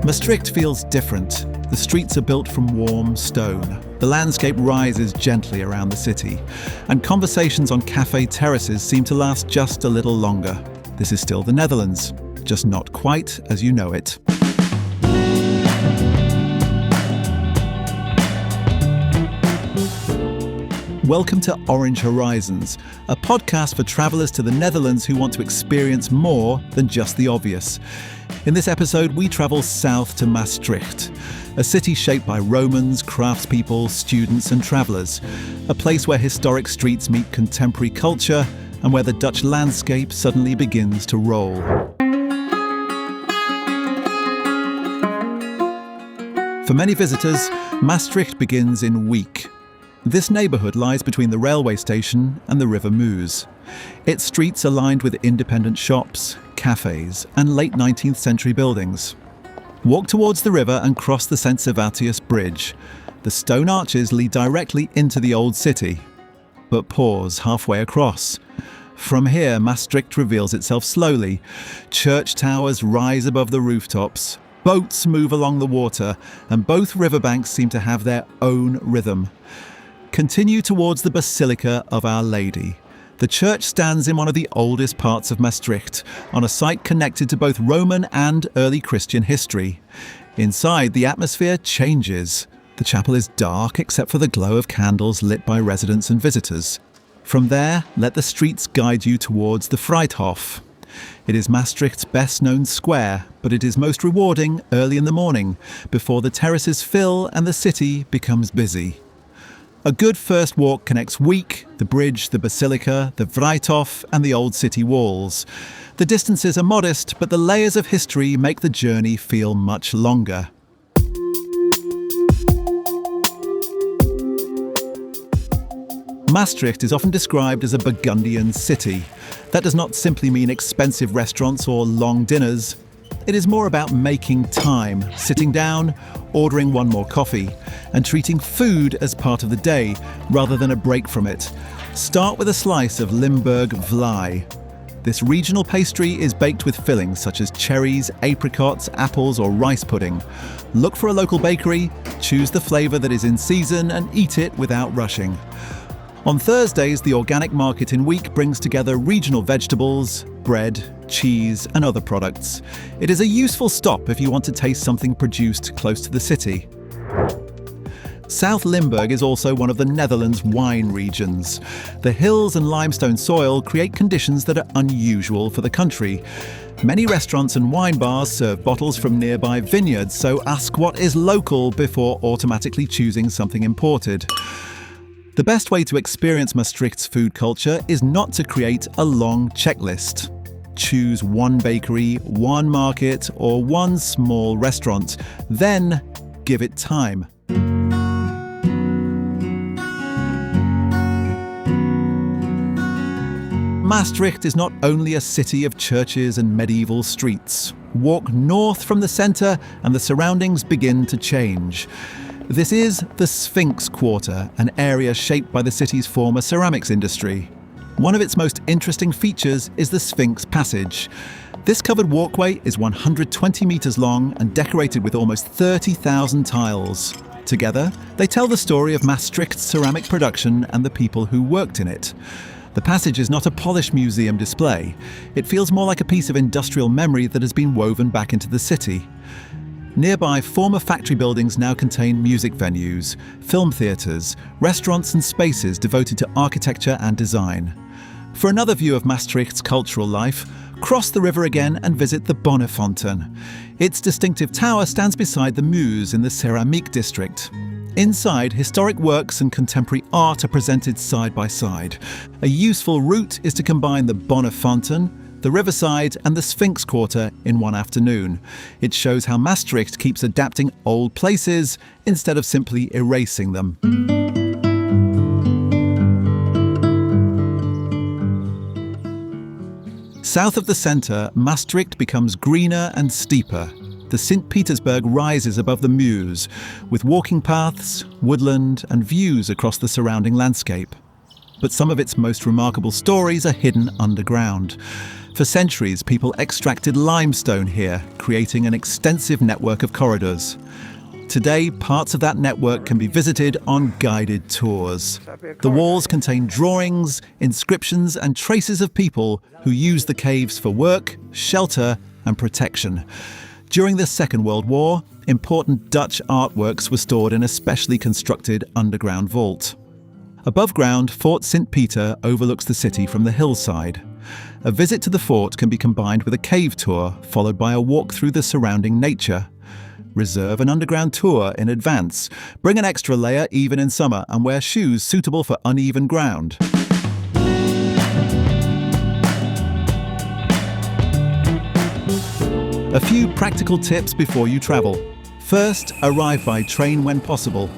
Maastricht feels different. The streets are built from warm stone. The landscape rises gently around the city, and conversations on cafe terraces seem to last just a little longer. This is still the Netherlands, just not quite as you know it. Welcome to Orange Horizons, a podcast for travellers to the Netherlands who want to experience more than just the obvious. In this episode, we travel south to Maastricht, a city shaped by Romans, craftspeople, students and travellers, a place where historic streets meet contemporary culture and where the Dutch landscape suddenly begins to roll. For many visitors, Maastricht begins in Week. This neighbourhood lies between the railway station and the River Meuse. Its streets are lined with independent shops, cafes and late 19th century buildings. Walk towards the river and cross the St. Servatius Bridge. The stone arches lead directly into the old city. But pause halfway across. From here, Maastricht reveals itself slowly. Church towers rise above the rooftops. Boats move along the water, and both riverbanks seem to have their own rhythm. Continue towards the Basilica of Our Lady. The church stands in one of the oldest parts of Maastricht, on a site connected to both Roman and early Christian history. Inside, the atmosphere changes. The chapel is dark except for the glow of candles lit by residents and visitors. From there, let the streets guide you towards the Vrijthof. It is Maastricht's best-known square, but it is most rewarding early in the morning, before the terraces fill and the city becomes busy. A good first walk connects Week, the bridge, the Basilica, the Vrijthof and the old city walls. The distances are modest, but the layers of history make the journey feel much longer. Maastricht is often described as a Burgundian city. That does not simply mean expensive restaurants or long dinners. It is more about making time, sitting down, ordering one more coffee, and treating food as part of the day rather than a break from it. Start with a slice of Limburg Vlaai. This regional pastry is baked with fillings such as cherries, apricots, apples or rice pudding. Look for a local bakery, choose the flavour that is in season and eat it without rushing. On Thursdays, the organic market in Week brings together regional vegetables, bread, cheese and other products. It is a useful stop if you want to taste something produced close to the city. South Limburg is also one of the Netherlands' wine regions. The hills and limestone soil create conditions that are unusual for the country. Many restaurants and wine bars serve bottles from nearby vineyards, so ask what is local before automatically choosing something imported. The best way to experience Maastricht's food culture is not to create a long checklist. Choose one bakery, one market, or one small restaurant. Then give it time. Maastricht is not only a city of churches and medieval streets. Walk north from the centre and the surroundings begin to change. This is the Sphinx Quarter, an area shaped by the city's former ceramics industry. One of its most interesting features is the Sphinx Passage. This covered walkway is 120 metres long and decorated with almost 30,000 tiles. Together, they tell the story of Maastricht's ceramic production and the people who worked in it. The passage is not a polished museum display. It feels more like a piece of industrial memory that has been woven back into the city. Nearby, former factory buildings now contain music venues, film theatres, restaurants and spaces devoted to architecture and design. For another view of Maastricht's cultural life, cross the river again and visit the Bonnefontein. Its distinctive tower stands beside the Meuse in the Ceramiek district. Inside, historic works and contemporary art are presented side by side. A useful route is to combine the Bonnefontein, the riverside and the Sphinx Quarter in one afternoon. It shows how Maastricht keeps adapting old places instead of simply erasing them. South of the centre, Maastricht becomes greener and steeper. The St. Petersburg rises above the Meuse, with walking paths, woodland and views across the surrounding landscape. But some of its most remarkable stories are hidden underground. For centuries, people extracted limestone here, creating an extensive network of corridors. Today, parts of that network can be visited on guided tours. The walls contain drawings, inscriptions, and traces of people who used the caves for work, shelter, and protection. During the Second World War, important Dutch artworks were stored in a specially constructed underground vault. Above ground, Fort St. Peter overlooks the city from the hillside. A visit to the fort can be combined with a cave tour, followed by a walk through the surrounding nature. Reserve an underground tour in advance. Bring an extra layer even in summer and wear shoes suitable for uneven ground. A few practical tips before you travel. First, arrive by train when possible.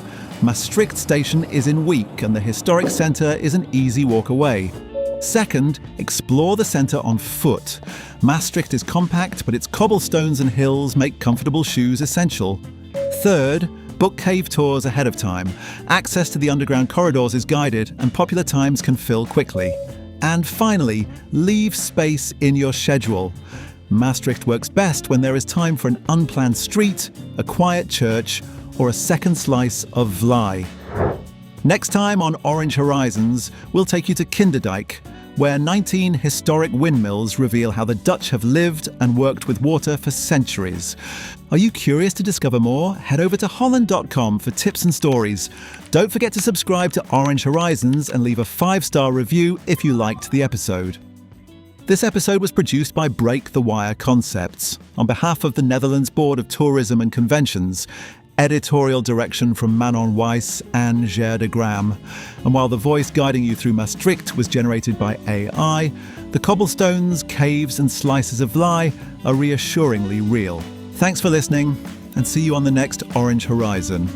Maastricht station is in Week and the historic centre is an easy walk away. Second, explore the centre on foot. Maastricht is compact, but its cobblestones and hills make comfortable shoes essential. Third, book cave tours ahead of time. Access to the underground corridors is guided and popular times can fill quickly. And finally, leave space in your schedule. Maastricht works best when there is time for an unplanned street, a quiet church, or a second slice of vlaai. Next time on Orange Horizons, we'll take you to Kinderdijk, where 19 historic windmills reveal how the Dutch have lived and worked with water for centuries. Are you curious to discover more? Head over to holland.com for tips and stories. Don't forget to subscribe to Orange Horizons and leave a 5-star review if you liked the episode. This episode was produced by Break the Wire Concepts. On behalf of the Netherlands Board of Tourism and Conventions, editorial direction from Manon Weiss and Ger de Gram. And while the voice guiding you through Maastricht was generated by AI, the cobblestones, caves and slices of vlaai are reassuringly real. Thanks for listening, and see you on the next Orange Horizon.